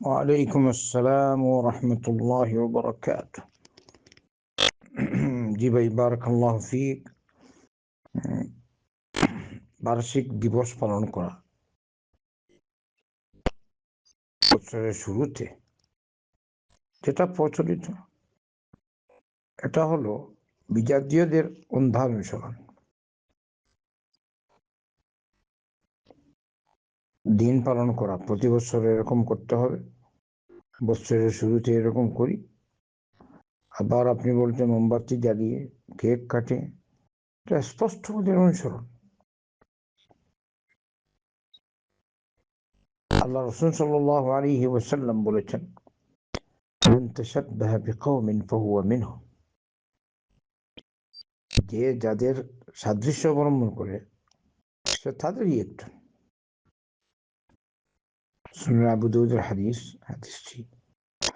ওয়ালাইকুম আসসালাম ওয়া রাহমাতুল্লাহি ওয়া বারাকাতুহু। জি ভাই, বারাকাল্লাহু ফিক। বার্ষিক দিবস পালন করা বছরের শুরুতে যেটা প্রচলিত, এটা হলো বিজাতীয়দের অনুসরণ। দিন পালন করা প্রতি বছর এরকম করতে হবে, বছরের শুরুতে এরকম করি। আবার আপনি বলছেন মোমবাতি জ্বালিয়ে কেক কাটে, এটা স্পষ্ট ওদের অনুসরণ। আল্লাহ রাসূল সাল্লাল্লাহু আলাইহি ওয়াসাল্লাম বলেছেন, মান তাশাব্বাহা বিকওমিন ফাহুয়া মিনহুম, যে যাদের সাদৃশ্য অবলম্বন করে সে তাদেরই একজন। সুনান আবু দাউদের হাদিসটি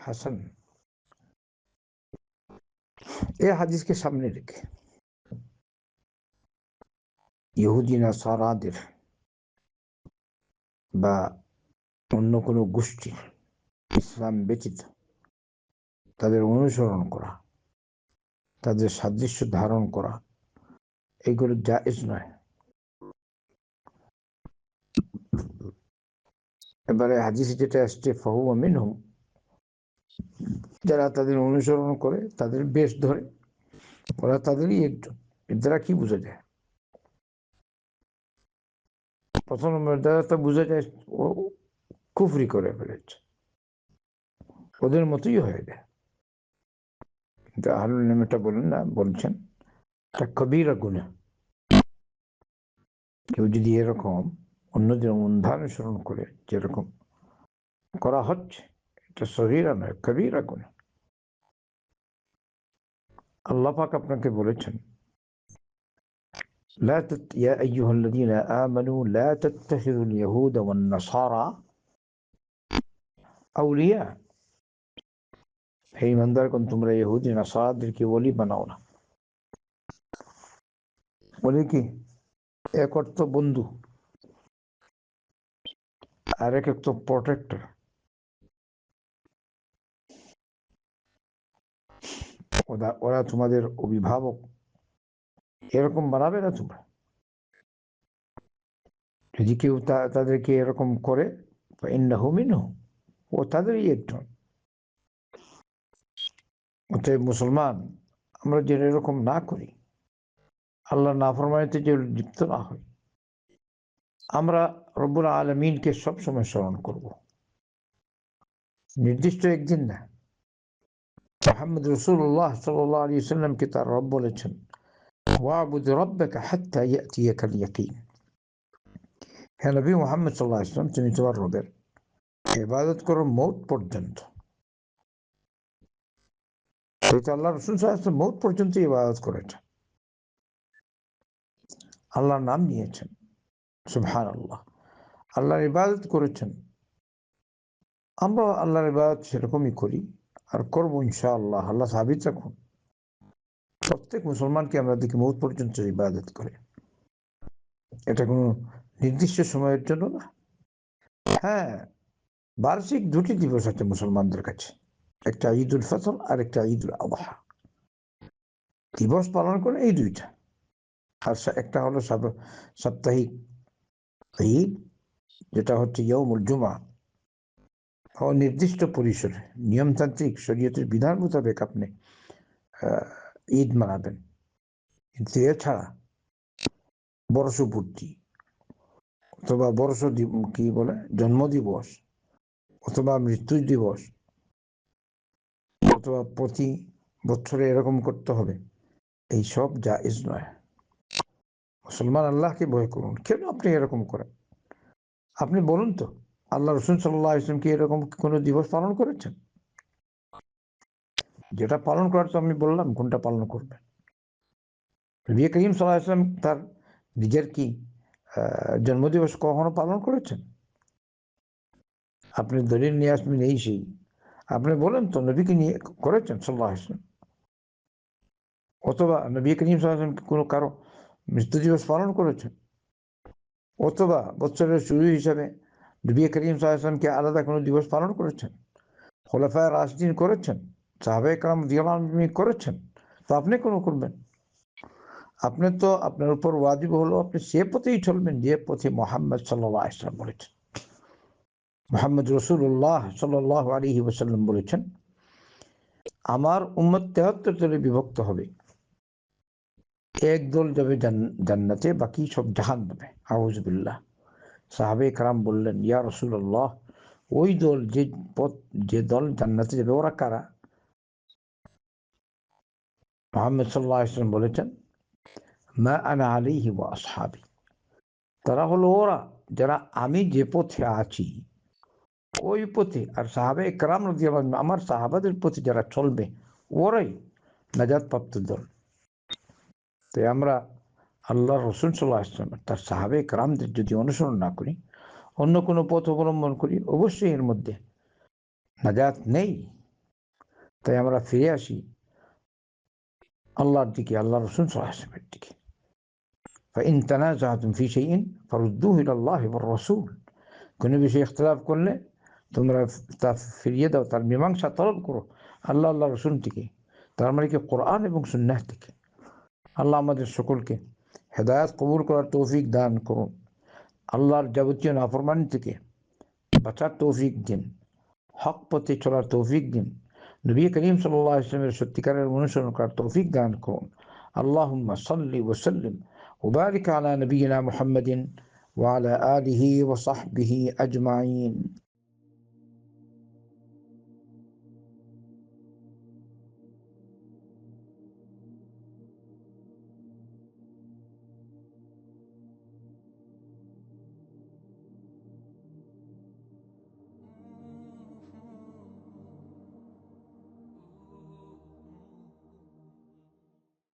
হাসান। এই হাদিসকে সামনে রেখে ইহুদি নাসারাদের বা অন্য কোনো গোষ্ঠীর ইসলাম ব্যতীত তাদের অনুসরণ করা, তাদের সাদৃশ্য ধারণ করা, এগুলো জায়েজ নয়। এবারে হাদিসে যেটা আসছে ফাহুয়া মিনহুম, যারা তাদের অনুসরণ করে, তাদের বেশ ধরে, ওরা তাদেরই একজন। এর দ্বারা কি বোঝা যায়? প্রথম নম্বর দ্বারা তো বোঝা যায় ও কুফরি করে ফেলেছে, ওদের মতোই হয়ে যায়। কিন্তু আহলুল ইলম এটা বলেন না, বলছেন এটা কবিরা গুনাহ। কেউ যদি এরকম অন্যদের অনুসরণ করে যেরকম করা হচ্ছে, এটা সগীরা নয়, কবিরা গুনাহ। আল্লাহ পাক আপনাকে বলেছেন, ইয়া আইয়ুহাল্লাযীনা আমানু লা তাত্তাখিযুল ইয়াহুদা ওয়ান নাসারা আউলিয়া। হে ঈমানদারগণ, তোমরা ইহুদি নাসারাদেরকে ওলি বানাও না। ওলি কি? এক অর্থ বন্ধু, আর এক অর্থ প্রোটেক্টর। ওরা তোমাদের অভিভাবক, এরকম বানাবে না তোমরা। যদি কেউ তাদেরকে এরকম করে, ফাইন্নাহু মিনহুম, ও তাদেরই একজন। অতএব মুসলমান আমরা যেন এরকম না করি, আল্লাহ নাফরমানিতে যে লিপ্ত না হই, আমরা রব্বুল আলামিনকে সবসময় স্মরণ করব, নির্দিষ্ট একদিন না। মুহাম্মদ রাসূলুল্লাহ সাল্লাল্লাহু আলাইহি ওয়াসাল্লামকে তার রব বলেছেন, ওয়াবুদ রাব্বাকা হাত্তা ইয়াতিয়াকাল ইয়াকিন। হে নবী মুহাম্মদ সাল্লাল্লাহু আলাইহি ওয়াসাল্লাম, তুমি তোমার রবের ইবাদত করো মওত পর্যন্ত। তো আল্লাহ রাসূল সাল্লাল্লাহু আলাইহি ওয়াসাল্লাম মওত পর্যন্ত ইবাদত করেছেন, আল্লাহর নাম নিয়েছেন, সুবহানাল্লাহ, আল্লাহর ইবাদত করেছেন। আমরা আল্লাহর ইবাদত সেরকমই করি আর করবো ইনশাআল্লাহ। আল্লাহ সাবিত রাখুন, প্রত্যেক মুসলমানকে আমরা দেখি মওত পর্যন্ত ইবাদত করে। এটা কোনো নির্দিষ্ট সময়ের জন্য না। হ্যাঁ, বার্ষিক দুটি দিবস আছে মুসলমানদের কাছে, একটা ঈদুল ফিতর আর একটা ঈদুল আযহা। দিবস পালন করে এই দুইটা। আর একটা হলো সাপ্তাহিক ঈদ, যেটা হচ্ছে ইয়াউমুল জুমা। নির্দিষ্ট পরিসরে নিয়মতান্ত্রিক শরীয়তের বিধান মোতাবেক আপনি ঈদ মানাবেন। কিন্তু এছাড়া বর্ষপূর্তি অথবা কি বলে জন্মদিবস অথবা মৃত্যু দিবস অথবা প্রতি বছরে এরকম করতে হবে, এইসব জায়েজ নয়। মুসলমান আল্লাহকে ভয় করুন। কেন আপনি এরকম করেন? আপনি বলুন তো, আল্লাহ রাসূল সাল্লাল্লাহু আলাইহি ওয়াসাল্লাম কি এরকম কোনো দিবস পালন করেছেন? যেটা পালন করার তো আমি বললাম কোনটা পালন করবেন। নবী করিম সাল্লাল্লাহু আলাইহি ওয়াসাল্লাম তার নিজের কি জন্মদিবস কখনো পালন করেছেন? আপনি দলিল নিয়ে আসবেন এই সেই, আপনি বলেন তো নবীকে নিয়ে করেছেন সাল্লাল্লাহু আলাইহি ওয়াসাল্লাম, অথবা নবী করিম সাল্লাল্লাহু আলাইহি ওয়াসাল্লাম কোনো কারো মৃত্যু দিবস পালন করেছেন, অথবা বছরের শুরু হিসাবে নবী করিম সাল্লাল্লাহু আলাইহি ওয়াসাল্লাম কি আলাদা কোনো দিবস পালন করেছেন? খোলাফায়ে রাশিদিন করেছেন, সাহাবায়ে কেরাম রাদিয়াল্লাহু আনহুম করেছেন, তো আপনি কেন করবেন? আপনি তো, আপনার উপর ওয়াজিব হলো আপনি সে পথেই চলবেন যে পথে মুহাম্মদ সাল্লাল্লাহু আলাইহি ওয়াসাল্লাম বলেছেন। মুহাম্মদ রাসূলুল্লাহ সাল্লাল্লাহু আলাইহি ওয়াসাল্লাম বলেছেন, আমার উম্মত ৭৩ দলে বিভক্ত হবে। এক দল যাবে জান্নাতে, বাকি সব জাহান্নামে। আউযু বিল্লাহ। সাহাবায়ে কেরাম বললেন, ইয়া রাসূলুল্লাহ, ওই দল যে দল জান্নাতে যাবে ওরা কারা? মুহাম্মদ সাল্লাল্লাহু আলাইহি ওয়াসাল্লাম বলেছেন, মা আনা আলাইহি ওয়া আসহাবি। তারা হলো ওরা যারা আমি যে পথে আছি ওই পথে, আর সাহাবায়ে কেরাম রাদিয়াল্লাহু আনহুম আমার সাহাবাদের পথে যারা চলবে ওরাই নাজাত প্রাপ্ত দল। তাই আমরা আল্লাহর রাসূল সাল্লাল্লাহু আলাইহি ওয়াসাল্লাম তার সাহাবায়ে কেরামদের যদি অনুসরণ না করি, অন্য কোনো পথ অবলম্বন করি, অবশ্যই এর মধ্যে নাজাত নেই। তাই আমরা ফিরে আসি আল্লাহর দিকে, আল্লাহর রাসূল সাল্লাল্লাহু আলাইহি ওয়াসাল্লামের দিকে। فإن تنازعتم في شيء فردوه إلى الله والرسول। কোনো বিষয়ে ইখতিলাফ করলে তোমরা তা ফিরিয়ে দাও, তার মীমাংসা তলব করো আল্লাহ আল্লাহ রসুল থেকে, তার মানে কি কোরআন এবং সুন্নাহ থেকে। আল্লাহ আমাদের সকলকে হেদায়াত কবুল করার তৌফিক দান করুন, আল্লাহর যাবতীয় নাফরমানি থেকে বাঁচার তৌফিক দিন, হক পথে চলার তৌফিক দিন, নবী করিম সাল্লাল্লাহু আলাইহি ওয়াসাল্লামের সত্যিকারের অনুসরণ করার তৌফিক দান করুন। আল্লাহুম্মা সাল্লি ওয়া সাল্লিম ওয়া বারিক আলা নবিয়িনা মুহাম্মাদিন ওয়া আলা আলিহি ওয়া সাহবিহি আজমাইন।